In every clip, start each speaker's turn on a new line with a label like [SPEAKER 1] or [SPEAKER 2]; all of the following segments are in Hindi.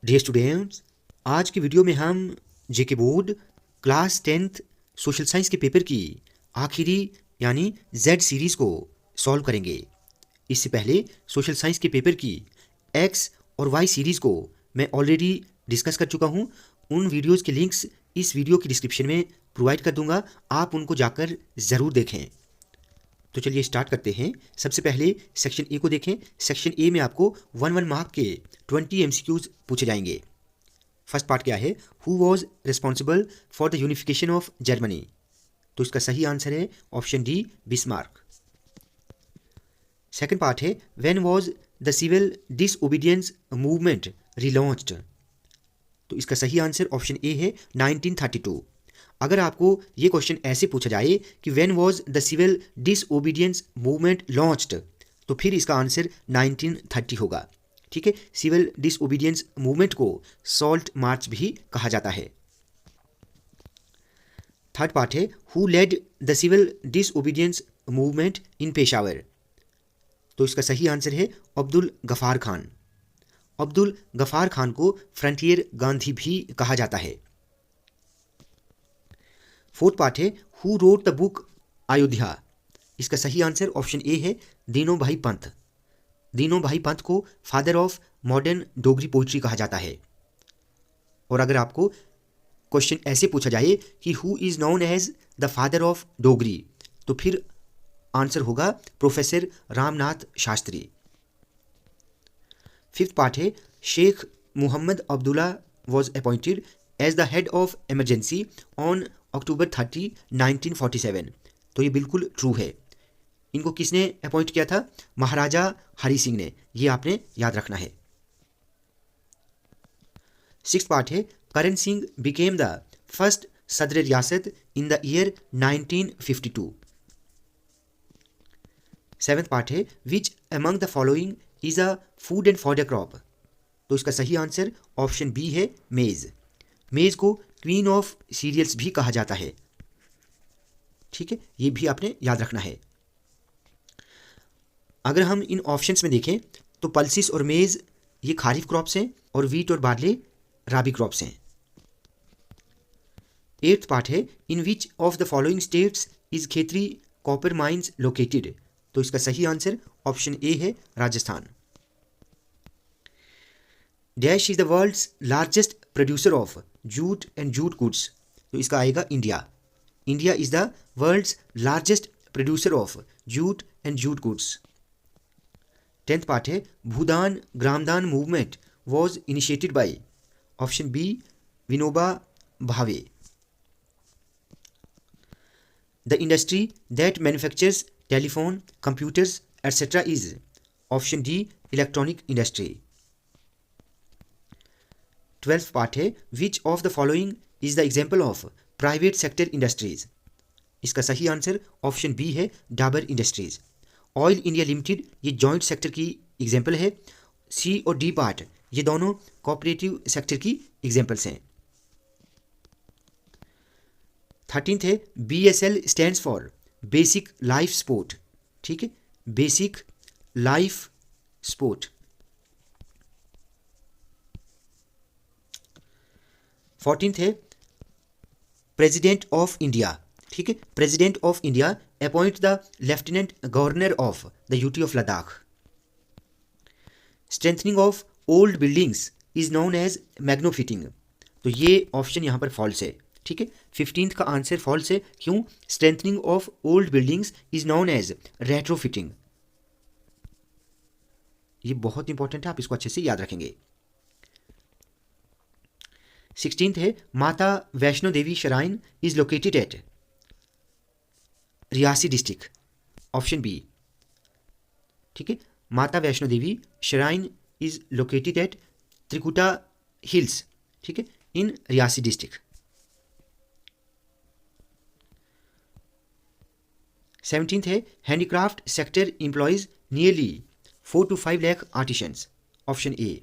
[SPEAKER 1] डियर स्टूडेंट्स, आज की वीडियो में हम JK board class 10th social science के पेपर की आखिरी यानी जेड सीरीज़ को सॉल्व करेंगे। इससे पहले सोशल साइंस के पेपर की एक्स और वाई सीरीज़ को मैं ऑलरेडी डिस्कस कर चुका हूँ। उन वीडियोज़ के लिंक्स इस वीडियो की डिस्क्रिप्शन में प्रोवाइड कर दूंगा, आप उनको जाकर ज़रूर देखें। तो चलिए स्टार्ट करते हैं। सबसे पहले सेक्शन ए को देखें। सेक्शन ए में आपको 1 मार्क के 20 एमसीक्यूज पूछे जाएंगे। फर्स्ट पार्ट क्या है? Who was responsible for the unification of Germany? तो इसका सही आंसर है option D, Bismarck. Second part है when was the civil disobedience movement relaunched? तो इसका सही आंसर ऑप्शन ए है 1932। अगर आपको ये क्वेश्चन ऐसे पूछा जाए कि when was the civil disobedience movement launched, तो फिर इसका आंसर 1930 होगा। ठीक है, सिविल डिसओबीडियंस मूवमेंट को सॉल्ट मार्च भी कहा जाता है। थर्ड पार्ट है who led the civil disobedience movement in Peshawar? तो इसका सही आंसर है अब्दुल गफार खान। अब्दुल गफार खान को फ्रंटियर गांधी भी कहा जाता है। फोर्थ पार्ट है who wrote the book Ayodhya? इसका सही आंसर ऑप्शन ए है दीनों भाई पंत। दीनों भाई पंत को father of modern Dogri poetry कहा जाता है। और अगर आपको क्वेश्चन ऐसे पूछा जाए कि who is known as the father of Dogri, तो फिर आंसर होगा professor Ramnath Shastri. Fifth part है Sheikh Muhammad Abdullah was appointed as the head of emergency on October 30, 1947। तो ये बिल्कुल ट्रू है। इनको किसने अपॉइंट किया था? महाराजा हरि सिंह ने। ये आपने याद रखना है। सिक्स पार्ट है Karan Singh became the first Sadr Riyasat in the year 1952। Seventh part है which among the following is a food and fodder crop? तो इसका सही आंसर ऑप्शन बी है मेज। मेज को क्वीन ऑफ सीरियल्स भी कहा जाता है। ठीक है, ये भी आपने याद रखना है। अगर हम इन ऑप्शंस में देखें तो पल्सिस और मेज ये खारिफ क्रॉप्स हैं और वीट और बार्ले राबी क्रॉप्स हैं। एट्थ पार्ट है in which of the following states is Khetri copper mines located? तो इसका सही आंसर ऑप्शन ए है Rajasthan. Dash is the world's largest producer of jute and jute goods? तो इसका आएगा India. India is the world's largest producer of jute and jute goods. Tenth part है Bhoodan Gramdan movement was initiated by? Option B Vinoba Bhave. The industry that manufactures telephone computers etcetera is? Option D electronic industry. Twelfth part है which of the following is the example of private sector industries? इसका सही आंसर ऑप्शन बी है Dabur industries. Oil India limited ये जॉइंट सेक्टर की एग्जाम्पल है। सी और डी पार्ट ये दोनों कोऑपरेटिव सेक्टर की एग्जाम्पल्स हैं। 13th है BSL stands for basic life sport. ठीक है, बेसिक लाइफ स्पोर्ट। 14th है प्रेसिडेंट ऑफ इंडिया। ठीक है, president of India appoint the lieutenant governor of the UT of Ladakh. Strengthening of old buildings is known as मैग्नोफिटिंग। तो ये ऑप्शन यहाँ पर फॉल्स है। ठीक है, 15th का आंसर फॉल्स है। क्यों? Strengthening of old buildings is known as retrofitting. ये बहुत इंपॉर्टेंट है, आप इसको अच्छे से याद रखेंगे। 16th है Mata Vaishno Devi shrine is located at? Reasi district. Option B. ठीक है, Mata Vaishno Devi shrine is located at Trikuta hills. ठीक है, इन रियासी डिस्ट्रिक्ट। 17th है handicraft sector employs nearly 4 to 5 lakh artisans. Option A.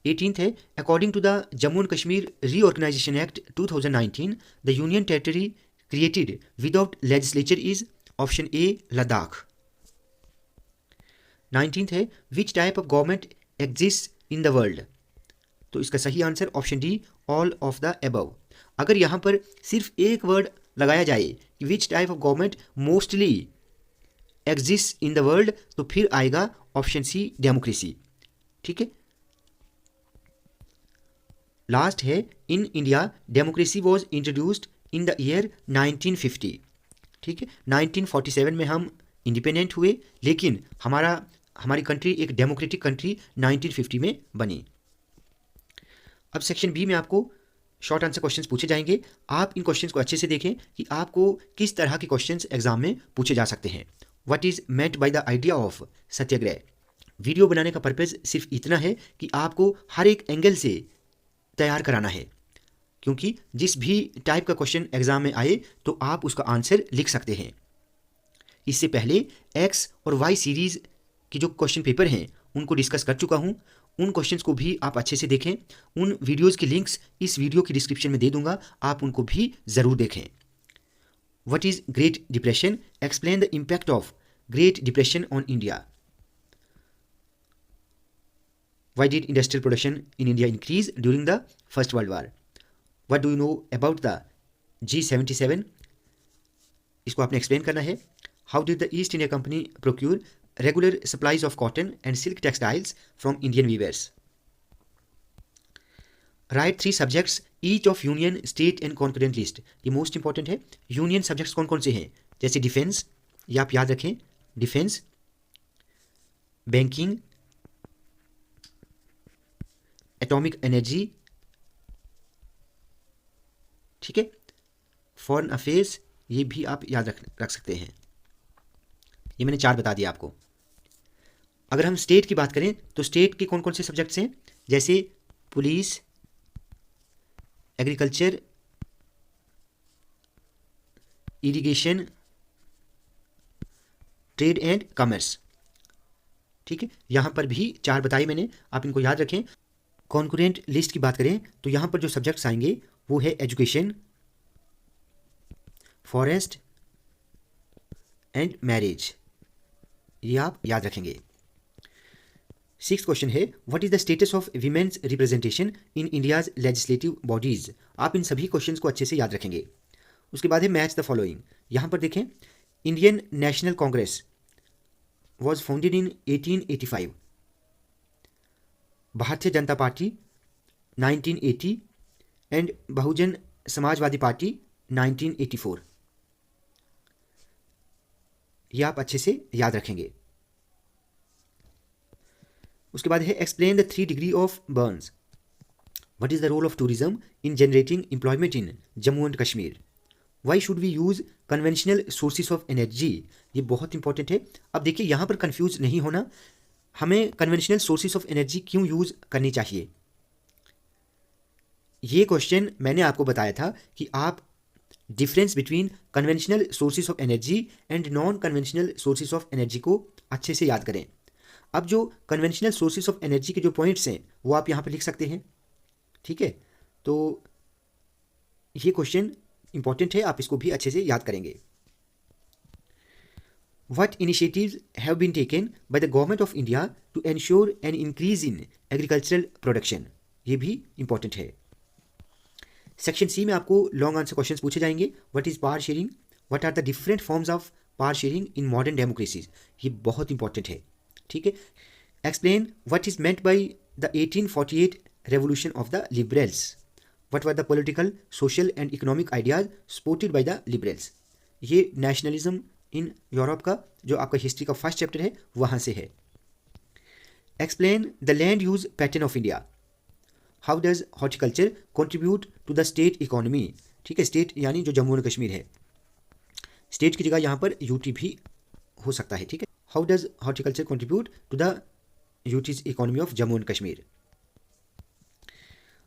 [SPEAKER 1] 18th है according to the Jammu and Kashmir reorganisation act 2019 the union territory created without legislature is? Option A Ladakh. 19th है which type of government exist in the world? तो इसका सही answer option D, all of the above. अगर यहाँ पर सिर्फ एक वर्ड लगाया जाए कि विच type of government mostly exist in the world, तो फिर आएगा ऑप्शन सी, डेमोक्रेसी। ठीक है, लास्ट है, in India democracy was introduced in the year 1950। ठीक है, 1947 में हम इंडिपेंडेंट हुए, लेकिन हमारी कंट्री एक डेमोक्रेटिक कंट्री 1950 में बनी। अब सेक्शन बी में आपको शॉर्ट आंसर क्वेश्चंस पूछे जाएंगे। आप इन क्वेश्चंस को अच्छे से देखें कि आपको किस तरह के क्वेश्चंस एग्जाम में पूछे जा सकते हैं। What is meant by the idea of Satyagraha. Video बनाने का पर्पज़ सिर्फ इतना है कि आपको हर एक एंगल से तैयार कराना है, क्योंकि जिस भी टाइप का क्वेश्चन एग्जाम में आए तो आप उसका आंसर लिख सकते हैं। इससे पहले एक्स और वाई सीरीज की जो क्वेश्चन पेपर हैं उनको डिस्कस कर चुका हूं, उन क्वेश्चंस को भी आप अच्छे से देखें। उन वीडियोस की लिंक्स इस वीडियो की डिस्क्रिप्शन में दे दूंगा, आप उनको भी ज़रूर देखें। What is great depression, explain the impact of great depression on India. Why did industrial production in India increase during the First World War? What do you know about the G77? इसको आपने एक्सप्लेन करना है। How did the East India Company procure regular supplies of cotton and silk textiles from Indian weavers? Write 3 subjects each of union, state and concurrent list. ये मोस्ट इंपॉर्टेंट है। यूनियन सब्जेक्ट्स कौन कौन से हैं, जैसे डिफेंस, ये आप याद रखें, डिफेंस, बैंकिंग, एटॉमिक एनर्जी, ठीक है, फॉरेन अफेयर्स, ये भी आप याद रख सकते हैं। ये मैंने 4 बता दिया आपको। अगर हम स्टेट की बात करें तो स्टेट के कौन कौन से सब्जेक्ट्स हैं, जैसे police, agriculture, irrigation, trade and commerce. ठीक है, यहां पर भी 4 बताए मैंने, आप इनको याद रखें। कॉन्करेंट लिस्ट की बात करें तो यहां पर जो सब्जेक्ट्स आएंगे वो है एजुकेशन, फॉरेस्ट एंड मैरिज, ये आप याद रखेंगे। 6th क्वेश्चन है, what is the status of women's representation in India's legislative bodies. आप इन सभी क्वेश्चंस को अच्छे से याद रखेंगे। उसके बाद है मैच द फॉलोइंग। यहां पर देखें, Indian national Congress was founded in 1885, Bharatiya Janata party 1980 and Bahujan Samajwadi party 1984। ये आप अच्छे से याद रखेंगे। उसके बाद है, explain the 3 degree of burns. What is the role of tourism in generating employment in Jammu and Kashmir. Why should we use conventional sources of energy. ये बहुत इंपॉर्टेंट है। अब देखिए, यहां पर कंफ्यूज नहीं होना, हमें कन्वेंशनल सोर्सेज ऑफ एनर्जी क्यों यूज करनी चाहिए। ये क्वेश्चन मैंने आपको बताया था कि आप difference between conventional sources of energy and non conventional sources of energy को अच्छे से याद करें। अब जो कन्वेंशनल सोर्सेज ऑफ एनर्जी के जो पॉइंट्स हैं वो आप यहाँ पे लिख सकते हैं। ठीक है, तो ये क्वेश्चन इंपॉर्टेंट है, आप इसको भी अच्छे से याद करेंगे। What initiatives have been taken by the government of India to ensure an increase in agricultural production? ये भी इंपॉर्टेंट है। सेक्शन सी में आपको लॉन्ग आंसर क्वेश्चंस पूछे जाएंगे। What is power sharing, what are the different forms of power sharing in modern democracies, ये बहुत इंपॉर्टेंट है। ठीक है, explain what is meant by the 1848 revolution of the liberals. What were the political, social and economic ideas supported by the liberals. ये नेशनलिज्म इन यूरोप का जो आपका हिस्ट्री का फर्स्ट चैप्टर है वहां से है। Explain the land use pattern of India. How does horticulture contribute to the state economy. ठीक है, स्टेट यानी जो जम्मू एंड कश्मीर है, स्टेट की जगह यहाँ पर यूटी भी हो सकता है। ठीक है, how does horticulture contribute to the UT's economy of Jammu and Kashmir.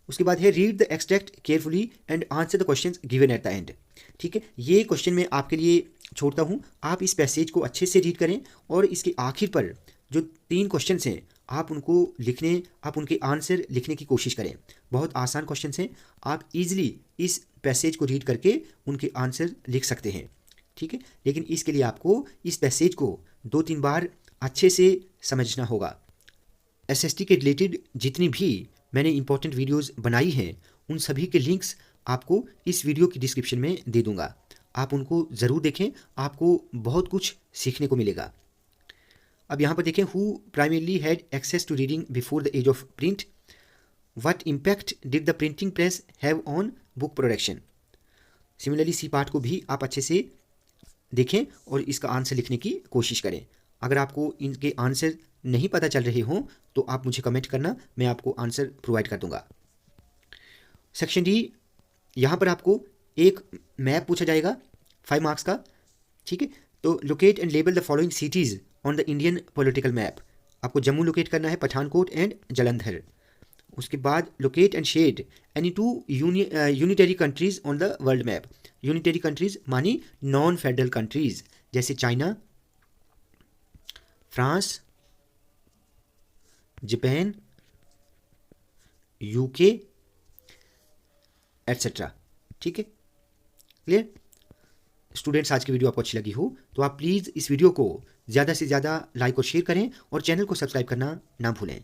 [SPEAKER 1] उसके बाद है, read the extract carefully and answer the questions given at the end. ठीक है, ये क्वेश्चन मैं आपके लिए छोड़ता हूँ, आप इस पैसेज को अच्छे से रीड करें और इसके आखिर पर जो 3 क्वेश्चंस हैं आप उनको लिखने, आप उनके आंसर लिखने की कोशिश करें। बहुत आसान क्वेश्चंस हैं, आप इजीली इस पैसेज को रीड करके उनके आंसर लिख सकते हैं। ठीक है, लेकिन इसके लिए आपको इस पैसेज को 2-3 बार अच्छे से समझना होगा। एसएसटी के रिलेटेड जितनी भी मैंने इंपॉर्टेंट वीडियोस बनाई हैं, उन सभी के लिंक्स आपको इस वीडियो की डिस्क्रिप्शन में दे दूंगा। आप उनको ज़रूर देखें, आपको बहुत कुछ सीखने को मिलेगा। अब यहाँ पर देखें, who primarily had access to reading before the age of print, what impact did the printing press have on book production. Similarly C part को भी आप अच्छे से देखें और इसका आंसर लिखने की कोशिश करें। अगर आपको इनके आंसर नहीं पता चल रहे हों तो आप मुझे कमेंट करना, मैं आपको आंसर प्रोवाइड कर दूंगा। सेक्शन डी, यहाँ पर आपको एक मैप पूछा जाएगा 5 मार्क्स का, ठीक है। तो locate and label the following cities on the Indian political map. आपको जम्मू लोकेट करना है, पठानकोट एंड जलंधर। उसके बाद locate and shade any 2 unitary countries on the world map. Unitary countries मानी नॉन फेडरल कंट्रीज, जैसे China, France, Japan, UK etcetera, ठीक है। क्लियर स्टूडेंट्स, आज की वीडियो आपको अच्छी लगी हो तो आप प्लीज़ इस वीडियो को ज़्यादा से ज़्यादा लाइक और शेयर करें और चैनल को सब्सक्राइब करना ना भूलें।